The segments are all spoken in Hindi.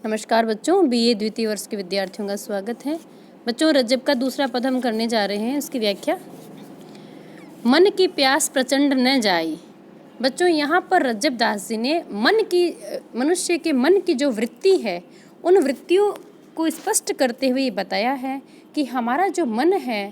नमस्कार बच्चों, बीए द्वितीय वर्ष के विद्यार्थियों का स्वागत है। बच्चों, रज्जब का दूसरा पद हम करने जा रहे हैं। उसकी व्याख्या, मन की प्यास प्रचंड न जाई। बच्चों, यहाँ पर रज्जब दास जी ने मनुष्य के मन की जो वृत्ति है, उन वृत्तियों को स्पष्ट करते हुए बताया है कि हमारा जो मन है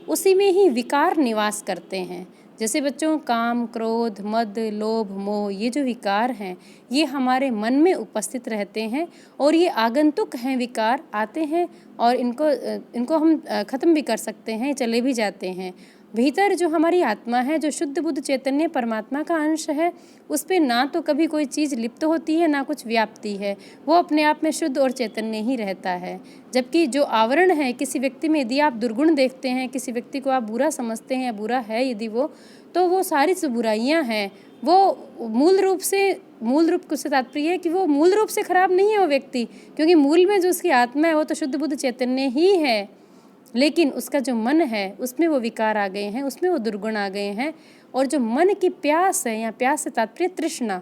उसी में ही विकार निवास करते हैं। जैसे बच्चों, काम, क्रोध, मद, लोभ, मोह, ये जो विकार हैं ये हमारे मन में उपस्थित रहते हैं और ये आगंतुक हैं, विकार आते हैं और इनको हम ख़त्म भी कर सकते हैं, चले भी जाते हैं। भीतर जो हमारी आत्मा है, जो शुद्ध बुद्ध चैतन्य परमात्मा का अंश है, उस पे ना तो कभी कोई चीज़ लिप्त होती है ना कुछ व्याप्ति है। वो अपने आप में शुद्ध और चैतन्य ही रहता है। जबकि जो आवरण है किसी व्यक्ति में, यदि आप दुर्गुण देखते हैं, किसी व्यक्ति को आप बुरा समझते हैं, बुरा है यदि वो, तो वो सारी जो बुराइयां हैं वो मूल रूप से तात्पर्य है कि वो मूल रूप से खराब नहीं है वो व्यक्ति, क्योंकि मूल में जो उसकी आत्मा है वो तो शुद्ध बुद्ध चैतन्य ही है। लेकिन उसका जो मन है उसमें वो विकार आ गए हैं, उसमें वो दुर्गुण आ गए हैं। और जो मन की प्यास है, या प्यास से तात्पर्य तृष्णा,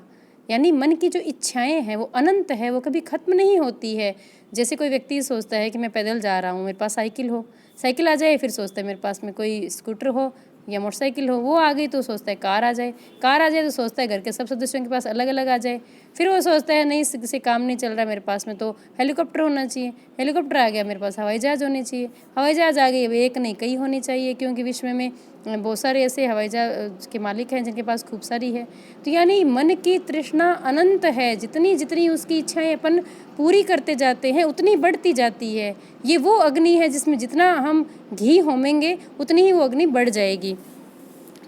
यानी मन की जो इच्छाएं हैं वो अनंत है, वो कभी खत्म नहीं होती है। जैसे कोई व्यक्ति सोचता है कि मैं पैदल जा रहा हूँ, मेरे पास साइकिल आ जाए, फिर सोचता है मेरे पास में कोई स्कूटर हो या मोटरसाइकिल हो, वो आ गई तो सोचता है कार आ जाए तो सोचता है घर के सब सदस्यों के पास अलग अलग आ जाए। फिर वो सोचता है नहीं, इससे काम नहीं चल रहा मेरे पास में, तो हेलीकॉप्टर होना चाहिए। हेलीकॉप्टर आ गया, मेरे पास हवाई जहाज़ होनी चाहिए। हवाई जहाज़ आ गई, एक नहीं कई होनी चाहिए, क्योंकि विश्व में बहुत सारे ऐसे हवाई जहाज़ के मालिक हैं जिनके पास खूब सारी है। तो यानी मन की तृष्णा अनंत है, जितनी जितनी उसकी इच्छाएं अपन पूरी करते जाते हैं उतनी बढ़ती जाती है। ये वो अग्नि है जिसमें जितना हम घी होमेंगे उतनी ही वो अग्नि बढ़ जाएगी।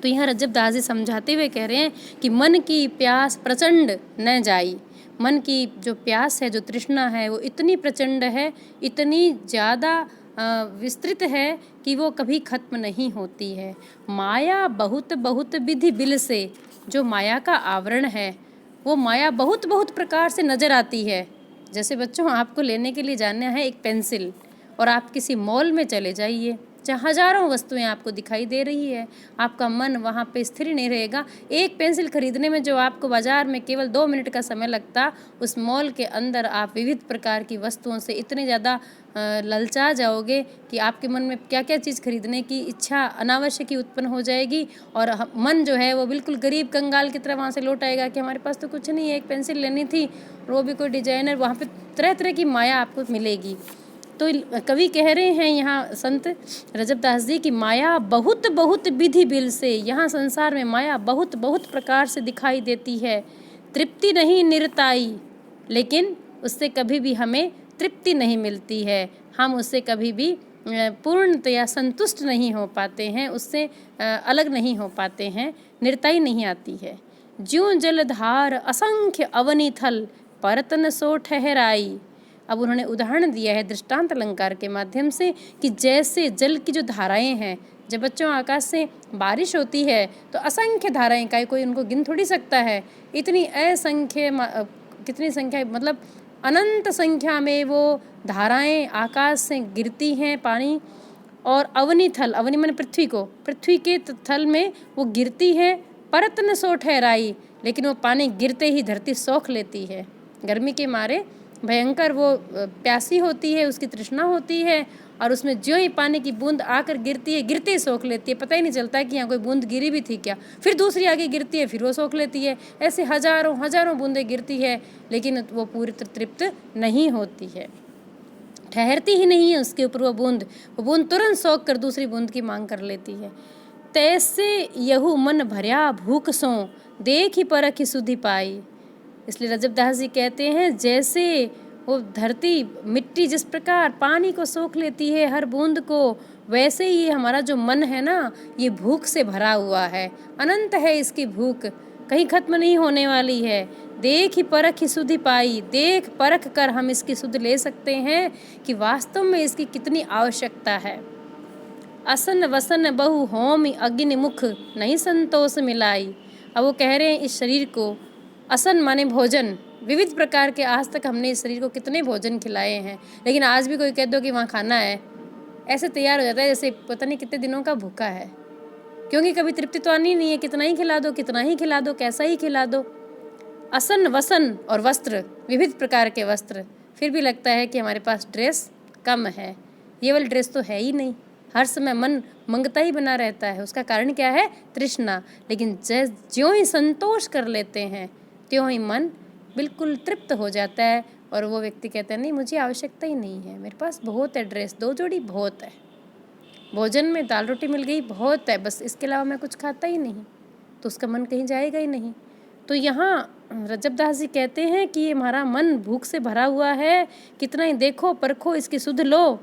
तो यहाँ रज्जब दास जी समझाते हुए कह रहे हैं कि मन की प्यास प्रचंड न जाई। मन की जो प्यास है, जो तृष्णा है, वो इतनी प्रचंड है, इतनी ज़्यादा विस्तृत है कि वो कभी खत्म नहीं होती है। माया बहुत बहुत विधि बिल से, जो माया का आवरण है वो माया बहुत बहुत प्रकार से नज़र आती है। जैसे बच्चों, आपको लेने के लिए जाना है एक पेंसिल, और आप किसी मॉल में चले जाइए जहाँ हजारों वस्तुएं आपको दिखाई दे रही है, आपका मन वहाँ पे स्थिर नहीं रहेगा। एक पेंसिल खरीदने में जो आपको बाजार में केवल 2 मिनट का समय लगता, उस मॉल के अंदर आप विविध प्रकार की वस्तुओं से इतने ज़्यादा ललचा जाओगे कि आपके मन में क्या क्या चीज़ खरीदने की इच्छा अनावश्यक ही उत्पन्न हो जाएगी, और मन जो है वो बिल्कुल गरीब कंगाल की तरह वहाँ से लौट आएगा कि हमारे पास तो कुछ नहीं है, एक पेंसिल लेनी थी, और वो भी कोई डिजाइनर। वहाँ पे तरह तरह की माया आपको मिलेगी। तो कवि कह रहे हैं यहाँ संत रज्जब दास जी की माया बहुत बहुत विधि बिल से, यहाँ संसार में माया बहुत बहुत प्रकार से दिखाई देती है। तृप्ति नहीं निरताई, लेकिन उससे कभी भी हमें तृप्ति नहीं मिलती है, हम उससे कभी भी पूर्णतया संतुष्ट नहीं हो पाते हैं, उससे अलग नहीं हो पाते हैं, निरताई नहीं आती है। ज्यों जलधार असंख्य अवनी थल, परतन सो ठहराई। अब उन्होंने उदाहरण दिया है दृष्टांत अलंकार के माध्यम से कि जैसे जल की जो धाराएं हैं, जब बच्चों आकाश से बारिश होती है तो असंख्य धाराएं का कोई उनको गिन थोड़ी सकता है, इतनी असंख्य, कितनी संख्या, मतलब अनंत संख्या में वो धाराएं आकाश से गिरती हैं, पानी। और अवनी थल, अवनी माने पृथ्वी के थल में वो गिरती है। परत न सो ठहराई, लेकिन वो पानी गिरते ही धरती सोख लेती है। गर्मी के मारे भयंकर वो प्यासी होती है, उसकी तृष्णा होती है, और उसमें जो ही पानी की बूंद आकर गिरती है, गिरते ही सोख लेती है, पता ही नहीं चलता है कि यहाँ कोई बूंद गिरी भी थी क्या। फिर दूसरी आगे गिरती है, फिर वो सोख लेती है। ऐसे हजारों हजारों बूंदें गिरती है, लेकिन वो पूरी तृप्त नहीं होती है, ठहरती ही नहीं है उसके ऊपर वो बूंद तुरंत सोख कर दूसरी बूंद की मांग कर लेती है। तैसे यहू मन भर्या भूख सो, देख ही परख ही सुधि पाई। इसलिए रज्जब दास जी कहते हैं, जैसे वो धरती, मिट्टी जिस प्रकार पानी को सोख लेती है हर बूंद को, वैसे ही हमारा जो मन है ना, ये भूख से भरा हुआ है, अनंत है इसकी भूख, कहीं खत्म नहीं होने वाली है। देख ही परख ही सुधि पाई, देख परख कर हम इसकी सुध ले सकते हैं कि वास्तव में इसकी कितनी आवश्यकता है। असन वसन बहु होम अग्नि मुख, नहीं संतोष मिलाई। अब वो कह रहे हैं इस शरीर को, असन माने भोजन, विविध प्रकार के, आज तक हमने इस शरीर को कितने भोजन खिलाए हैं, लेकिन आज भी कोई कह दो कि वहाँ खाना है, ऐसे तैयार हो जाता है जैसे पता नहीं कितने दिनों का भूखा है, क्योंकि कभी तृप्ति तो आनी नहीं है, कितना ही खिला दो, कितना ही खिला दो, कैसा ही खिला दो। असन वसन और वस्त्र, विविध प्रकार के वस्त्र, फिर भी लगता है कि हमारे पास ड्रेस कम है। ये वाली ड्रेस तो है ही नहीं। हर समय मन मंगता ही बना रहता है। उसका कारण क्या है? तृष्णा। लेकिन ज्यों ही संतोष कर लेते हैं त्यों ही मन बिल्कुल तृप्त हो जाता है और वो व्यक्ति कहता है नहीं, मुझे आवश्यकता ही नहीं है, मेरे पास बहुत है ड्रेस, 2 जोड़ी बहुत है, भोजन में दाल रोटी मिल गई बहुत है, बस इसके अलावा मैं कुछ खाता ही नहीं, तो उसका मन कहीं जाएगा ही नहीं। तो यहाँ रजबदास जी कहते हैं कि ये हमारा मन भूख से भरा हुआ है, कितना ही देखो परखो इसकी सुध लो,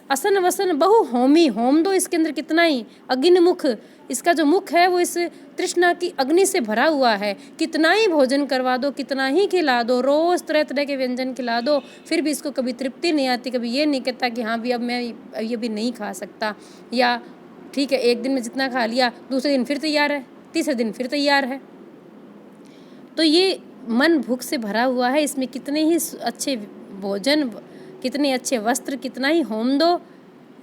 असन वसन बहु होमी, होम दो इसके अंदर कितना ही, अग्निमुख, इसका जो मुख है वो इस तृष्णा की अग्नि से भरा हुआ है, कितना ही भोजन करवा दो, कितना ही खिला दो, रोज़ तरह तरह के व्यंजन खिला दो, फिर भी इसको कभी तृप्ति नहीं आती, कभी ये नहीं कहता कि हाँ भी अब मैं ये भी नहीं खा सकता, या ठीक है एक दिन में जितना खा लिया दूसरे दिन फिर तैयार है, तीसरे दिन फिर तैयार है। तो ये मन भूख से भरा हुआ है, इसमें कितने ही अच्छे भोजन, कितने अच्छे वस्त्र, कितना ही होम दो,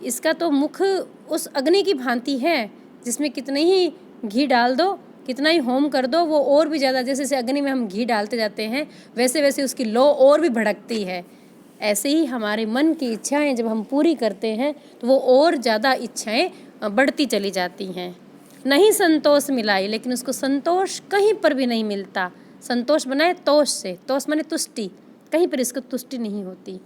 इसका तो मुख उस अग्नि की भांति है जिसमें कितने ही घी डाल दो, कितना ही होम कर दो, वो और भी ज़्यादा, जैसे जैसे अग्नि में हम घी डालते जाते हैं वैसे वैसे उसकी लौ और भी भड़कती है। ऐसे ही हमारे मन की इच्छाएं जब हम पूरी करते हैं तो वो और ज़्यादा इच्छाएं बढ़ती चली जाती हैं। नहीं संतोष मिलाई, लेकिन उसको संतोष कहीं पर भी नहीं मिलता। संतोष बनाए तोष से, तोष माने तुष्टि, कहीं पर इसको तुष्टि नहीं होती।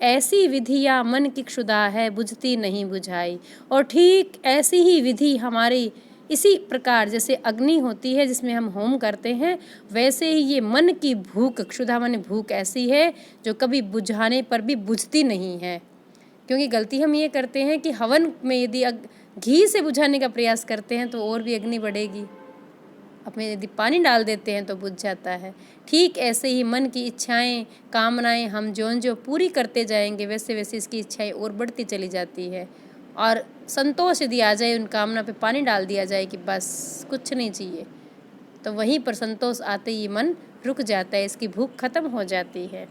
ऐसी विधिया मन की क्षुधा है, बुझती नहीं बुझाई। और ठीक ऐसी ही विधि हमारी इसी प्रकार जैसे अग्नि होती है जिसमें हम होम करते हैं, वैसे ही ये मन की भूख, क्षुधा माने भूख, ऐसी है जो कभी बुझाने पर भी बुझती नहीं है। क्योंकि गलती हम ये करते हैं कि हवन में यदि घी से बुझाने का प्रयास करते हैं तो और भी अग्नि बढ़ेगी, अपने यदि पानी डाल देते हैं तो बुझ जाता है। ठीक ऐसे ही मन की इच्छाएं, कामनाएं हम जो पूरी करते जाएंगे वैसे वैसे इसकी इच्छाएं और बढ़ती चली जाती है। और संतोष यदि आ जाए, उन कामना पे पानी डाल दिया जाए कि बस कुछ नहीं चाहिए, तो वहीं पर संतोष आते ही मन रुक जाता है, इसकी भूख खत्म हो जाती है।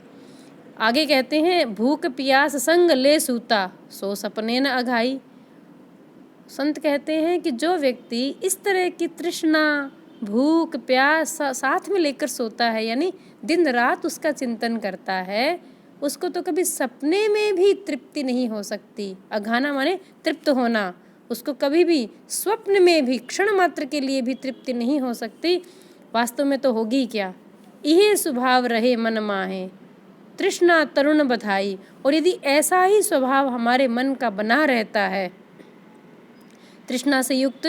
आगे कहते हैं भूख प्यास संग ले सूता, सो सपने न अघाई। संत कहते हैं कि जो व्यक्ति इस तरह की तृष्णा, भूख प्यास साथ में लेकर सोता है, यानी दिन रात उसका चिंतन करता है, उसको तो कभी सपने में भी तृप्ति नहीं हो सकती। अघाना माने तृप्त होना, उसको कभी भी स्वप्न में भी क्षण मात्र के लिए भी तृप्ति नहीं हो सकती। वास्तव में तो होगी क्या? यह स्वभाव रहे मन माहे, तृष्णा तरुण बधाई। और यदि ऐसा ही स्वभाव हमारे मन का बना रहता है तृष्णा से युक्त,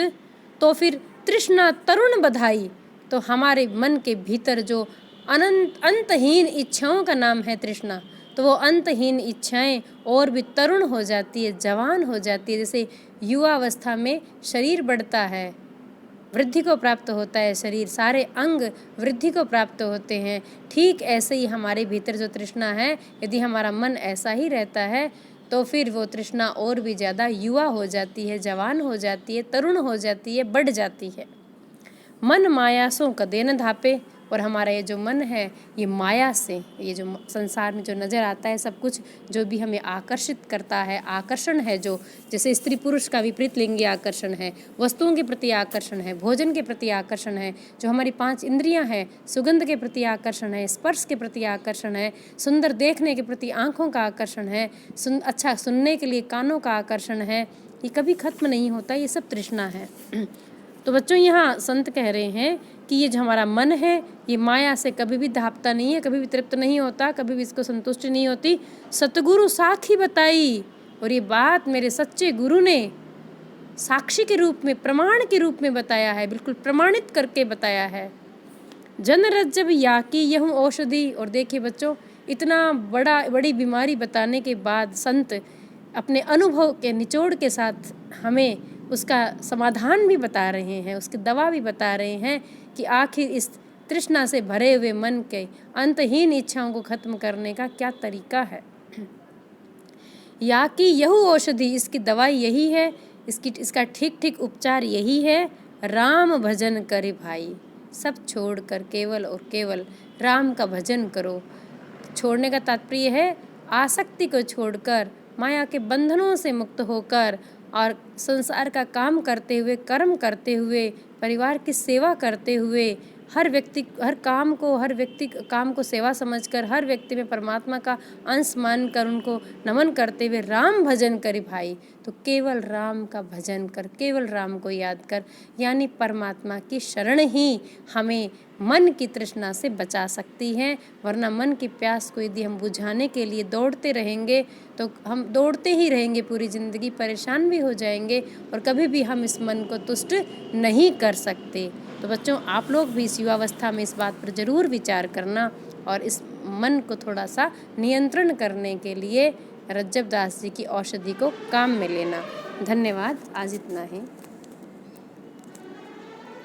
तो फिर तृष्णा तरुण बधाई, तो हमारे मन के भीतर जो अंतहीन इच्छाओं का नाम है तृष्णा, तो वो अंतहीन इच्छाएं और भी तरुण हो जाती है, जवान हो जाती है। जैसे युवावस्था में शरीर बढ़ता है, वृद्धि को प्राप्त होता है, शरीर सारे अंग वृद्धि को प्राप्त होते हैं, ठीक ऐसे ही हमारे भीतर जो तृष्णा है, यदि हमारा मन ऐसा ही रहता है तो फिर वो तृष्णा और भी ज़्यादा युवा हो जाती है, जवान हो जाती है, तरुण हो जाती है, बढ़ जाती है। मन माया सो कदे न धापे। और हमारा ये जो मन है ये माया से, ये जो संसार में जो नज़र आता है सब कुछ, जो भी हमें आकर्षित करता है, आकर्षण है, जो जैसे स्त्री पुरुष का विपरीत लिंगी आकर्षण है, वस्तुओं के प्रति आकर्षण है, भोजन के प्रति आकर्षण है, जो हमारी 5 इंद्रियां हैं, सुगंध के प्रति आकर्षण है, स्पर्श के प्रति आकर्षण है, सुंदर देखने के प्रति आँखों का आकर्षण है, अच्छा सुनने के लिए कानों का आकर्षण है, ये कभी खत्म नहीं होता, ये सब तृष्णा है। तो बच्चों यहाँ संत कह रहे हैं कि ये जो हमारा मन है ये माया से कभी भी धापता नहीं है, कभी भी तृप्त नहीं होता, कभी भी इसको संतुष्टि नहीं होती। सतगुरु साखी बताई, और ये बात मेरे सच्चे गुरु ने साक्षी के रूप में, प्रमाण के रूप में बताया है, बिल्कुल प्रमाणित करके बताया है। जन रज्जब याकी यहूँ औषधि। और देखिए बच्चों, इतना बड़ी बीमारी बताने के बाद संत अपने अनुभव के निचोड़ के साथ हमें उसका समाधान भी बता रहे हैं, उसकी दवा भी बता रहे हैं कि आखिर इस तृष्णा से भरे हुए मन के अंतहीन इच्छाओं को खत्म करने का क्या तरीका है। या कि यहू औषधि, इसकी दवाई यही है, इसका ठीक ठीक उपचार यही है। राम भजन करे भाई, सब छोड़कर केवल और केवल राम का भजन करो। छोड़ने का तात्पर्य है आसक्ति को छोड़कर, माया के बंधनों से मुक्त होकर और संसार का काम करते हुए, कर्म करते हुए, परिवार की सेवा करते हुए, हर व्यक्ति काम को सेवा समझकर, हर व्यक्ति में परमात्मा का अंश मानकर उनको नमन करते हुए राम भजन करी भाई। तो केवल राम का भजन कर, केवल राम को याद कर, यानी परमात्मा की शरण ही हमें मन की तृष्णा से बचा सकती है। वरना मन की प्यास को यदि हम बुझाने के लिए दौड़ते रहेंगे तो हम दौड़ते ही रहेंगे पूरी ज़िंदगी, परेशान भी हो जाएंगे और कभी भी हम इस मन को तुष्ट नहीं कर सकते। तो बच्चों, आप लोग भी इस युवावस्था में इस बात पर ज़रूर विचार करना और इस मन को थोड़ा सा नियंत्रण करने के लिए रज्जब दास जी की औषधि को काम में लेना। धन्यवाद। आज इतना ही।